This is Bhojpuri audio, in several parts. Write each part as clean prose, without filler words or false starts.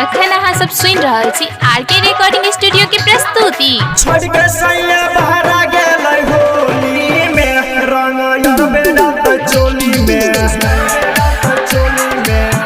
अखन अहाँ सब सुन रहल छी आरके रिकॉर्डिंग स्टूडियो के प्रस्तुति। छोड़ के सैया बहरा गेलै होली में रंग यार बेड़ा त चोली में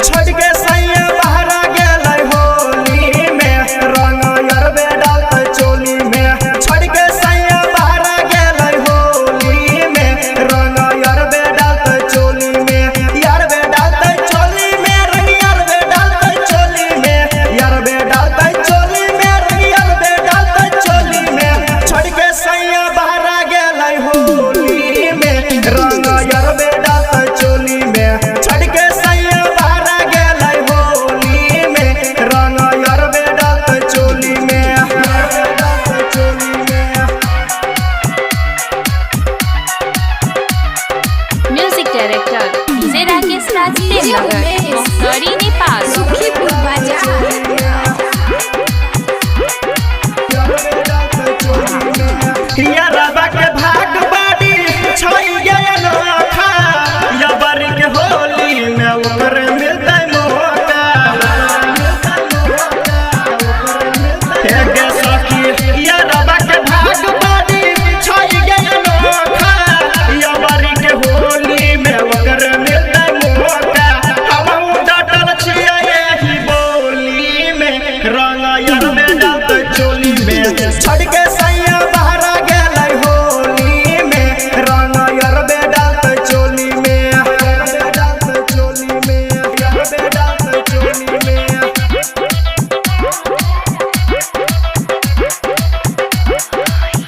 छोड़ के सैया बहरा गेलै होली में रंग यार बेड़ा त चोली में छोड़ के सैया बहरा गेलै होली में रंग यार बेड़ा त चोली में यार बेड़ा त चोली में रंग यार बेड़ा त चोली में यार बेड़ा त चोली में रंग यार बेड़ा त चोली में छोड़ के सैया बहरा गेलै होली में रंग यार बेड़ा त चोली में छोड़ के सैया बहरा गेलै होली में रंग यार बेड़ा त चोली में music director DJ Rakesh Raj Nagar Mahottari Nepal. Sukhipur या रबा के भाग बाड़ी छोई गया नोखा या बारी के होली में ऊपर मिलता मौका एक सखी या रबा के भाग बाड़ी छोई गया नोखा या बारी के होली में ऊपर मिलता मौका हम डटल छिया यही बोली में रंग यार में डालत चोली में छोड़ के सैया बहरा गेलै होली में रंग यार बेड़ा त चोली में चोली में यार बेड़ा त चोली में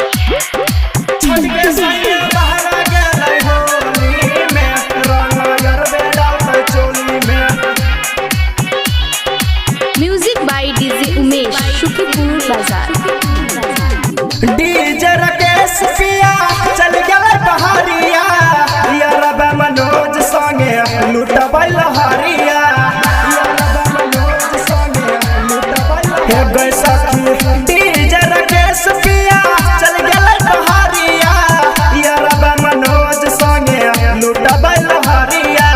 छोड़ के सैया बहरा गेलै होली में रंग यार बेड़ा त चोली में music by DJ Umesh Sukhipur Bazar. DJ Rakesh पिया चल गेलै बहरिया या रबा मनोज संगे लुटबै लहरिया हे गै सखी डीजे राकेश पिया चल गेलै बहरिया या रबा मनोज संगे लुटबै लहरिया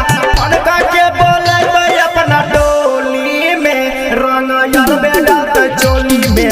अनका के बोलबै अपना टोली में रंग यार बेड़ा त चोली में